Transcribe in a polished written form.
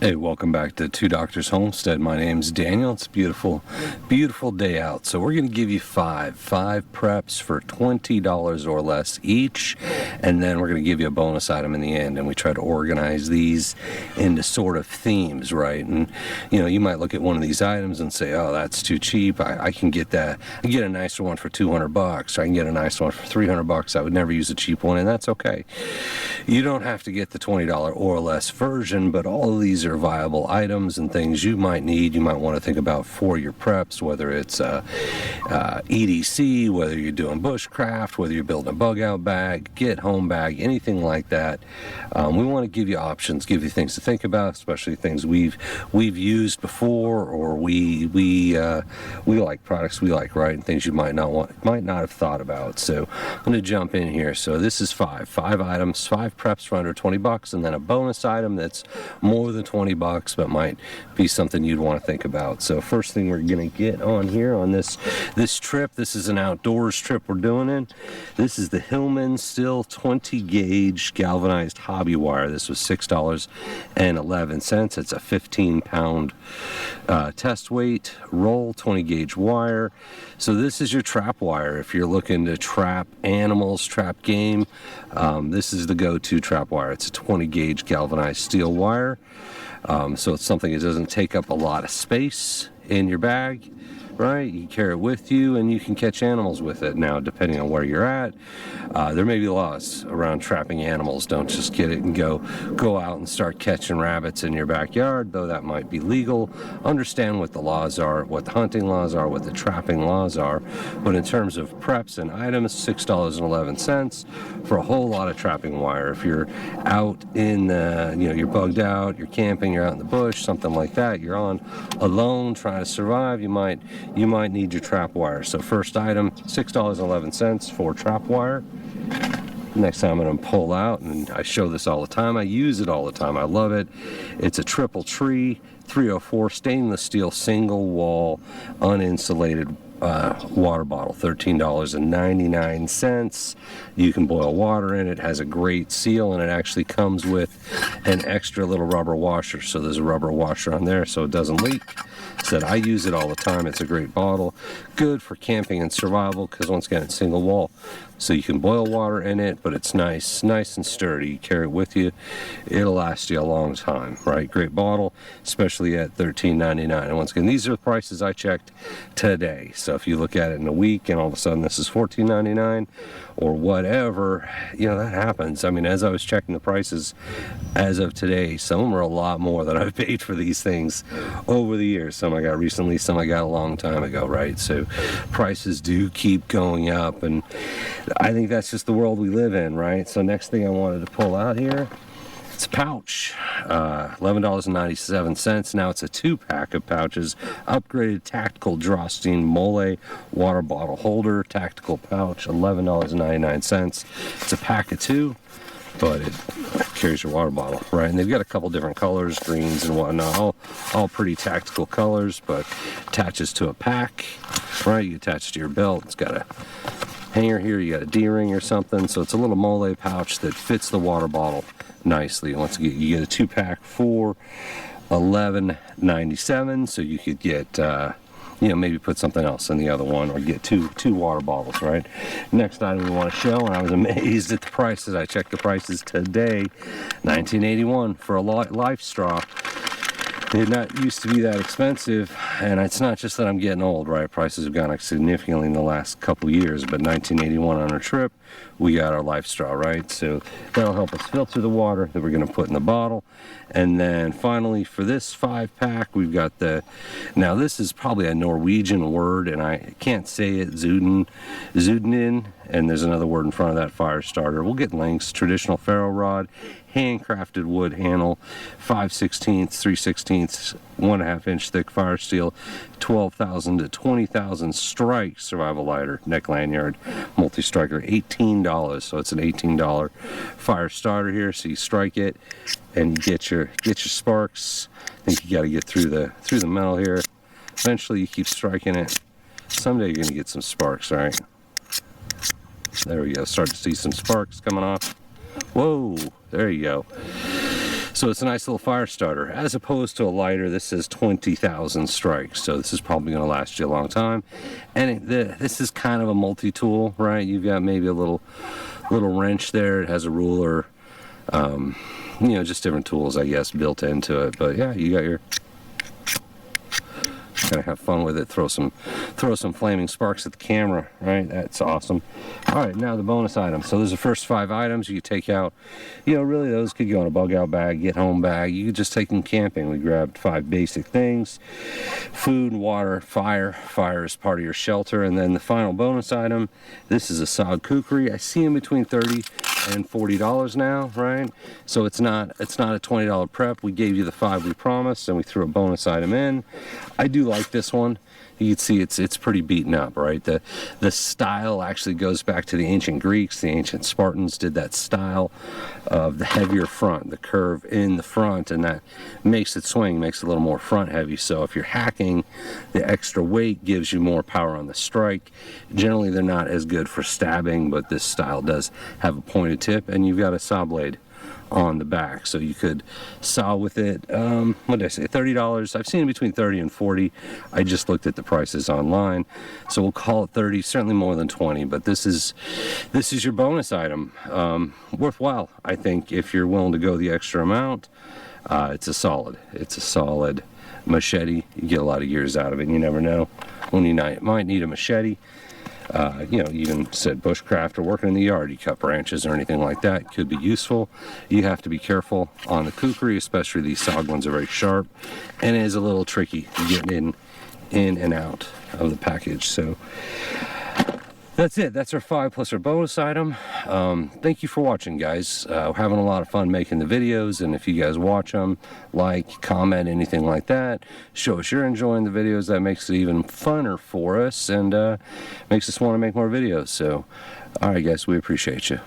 Hey, welcome back to Two Doctors Homestead. My name's Daniel. It's a beautiful, beautiful day out. So we're going to give you five preps for $20 or less each, and then we're going to give you a bonus item in the end. And we try to organize these into sort of themes, right? And you might look at one of these items and say, "Oh, that's too cheap. I can get that. I can get a nicer one for $200. Or I can get a nice one for $300. I would never use a cheap one, and that's okay. You don't have to get the $20 or less version, but all of these are viable items and things you might need, you might want to think about for your preps, whether it's EDC, whether you're doing bushcraft, whether you're building a bug out bag, get home bag, anything like that. We want to give you options, give you things to think about, especially things we've used before, or we like products we like, right, and things you might not have thought about. So I'm going to jump in here. So this is five items, 5 preps for under $20, and then a bonus item that's more than $20 but might be something you'd want to think about. So first thing we're going to get on here on this trip, this is an outdoors trip we're doing in. This is the Hillman Still 20 gauge galvanized hobby wire. This was $6.11. It's a 15-pound test weight roll, 20 gauge wire. So this is your trap wire if you're looking to trap animals, trap game. This is the go-to trap wire. It's a 20 gauge galvanized steel wire. So it's something that doesn't take up a lot of space in your bag, right? You carry it with you and you can catch animals with it. Now, depending on where you're at, there may be laws around trapping animals. Don't just get it and go out and start catching rabbits in your backyard, though that might be legal. Understand what the laws are, what the hunting laws are, what the trapping laws are. But in terms of preps and items, $6.11 for a whole lot of trapping wire. If you're out in the, you're bugged out, you're camping, you're out in the bush, something like that, you're on alone trying to survive, you might need your trap wire. So first item, $6.11 for trap wire. Next time I'm going to pull out, and I show this all the time, I use it all the time, I love it. It's a triple tree 304 stainless steel single wall uninsulated water bottle, $13.99. You can boil water in it. Has a great seal, and it actually comes with an extra little rubber washer. So there's a rubber washer on there so it doesn't leak. Said I use it all the time. It's a great bottle, good for camping and survival, because once again it's single wall, so you can boil water in it, but it's nice and sturdy. You carry it with you, it'll last you a long time, right? Great bottle, especially at $13.99. And once again, these are the prices I checked today. So if you look at it in a week and all of a sudden this is $14.99 or whatever, that happens. I mean, as I was checking the prices as of today, some of them are a lot more than I've paid for these things over the years. Some I got recently, some I got a long time ago, right? So prices do keep going up, and I think that's just the world we live in, right? So next thing I wanted to pull out here, it's a pouch, $11.97. Now it's a 2-pack of pouches, upgraded tactical Drawstein Mole water bottle holder, tactical pouch, $11.99. It's a pack of 2, but it carries your water bottle, right? And they've got a couple different colors, greens and whatnot, all pretty tactical colors, but attaches to a pack, right? You attach it to your belt. It's got a hanger here, you got a D-ring or something, so it's a little mole pouch that fits the water bottle nicely. Once again, you get a 2-pack for $11.97, so you could get maybe put something else in the other one, or get two water bottles, right? Next item we want to show, and I was amazed at the prices. I checked the prices today, $19.81 for a life straw. They're not used to be that expensive, and it's not just that I'm getting old, right? Prices have gone up significantly in the last couple years, but $19.81 on our trip, we got our life straw, right? So that'll help us filter the water that we're going to put in the bottle. And then finally, for this 5-pack, we've got now this is probably a Norwegian word, and I can't say it, Zudnin, and there's another word in front of that, fire starter. We'll get links. Traditional ferro rod, handcrafted wood handle, 5/16, 3/16, 1.5 inch thick fire steel, 12,000 to 20,000 strike survival lighter, neck lanyard, multi-striker, $18. So it's an $18 fire starter here. So you strike it and you get your sparks. I think you got to get through the metal here. Eventually you keep striking it. Someday you're going to get some sparks, all right? There we go. Start to see some sparks coming off. Whoa, there you go. So it's a nice little fire starter. As opposed to a lighter, this is 20,000 strikes. So this is probably going to last you a long time. And this is kind of a multi-tool, right? You've got maybe a little wrench there. It has a ruler. You know, just different tools, I guess, built into it. But yeah, you got your... Gonna have fun with it. Throw some flaming sparks at the camera, right? That's awesome. All right, now the bonus items. So those are the first 5 items you could take out. You know, really those could go in a bug out bag, get home bag. You could just take them camping. We grabbed 5 basic things: food, water, fire. Fire is part of your shelter. And then the final bonus item, this is a sod kukri. I see them between $30 and $40 now, right? So it's not a $20 prep. We gave you the 5 we promised, and we threw a bonus item in. I do like this one. You can see it's pretty beaten up, right? The style actually goes back to the ancient Greeks. The ancient Spartans did that style of the heavier front, the curve in the front, and that makes it swing, makes it a little more front heavy. So if you're hacking, the extra weight gives you more power on the strike. Generally, they're not as good for stabbing, but this style does have a pointed tip, and you've got a saw blade on the back, so you could saw with it. What did I say, $30? I've seen it between 30 and 40. I just looked at the prices online, so we'll call it 30. Certainly more than 20, but this is your bonus item. Worthwhile, I think, if you're willing to go the extra amount. It's a solid machete. You get a lot of years out of it, and you never know when you might need a machete. You know, even said bushcraft or working in the yard, you cut branches or anything like that, could be useful. You have to be careful on the kukri, especially these sod ones are very sharp, and it is a little tricky getting in and out of the package. So that's it. That's our 5 plus our bonus item. Thank you for watching, guys. We're having a lot of fun making the videos, and if you guys watch them, like, comment, anything like that, show us you're enjoying the videos. That makes it even funner for us, and makes us want to make more videos. So, all right, guys, we appreciate you.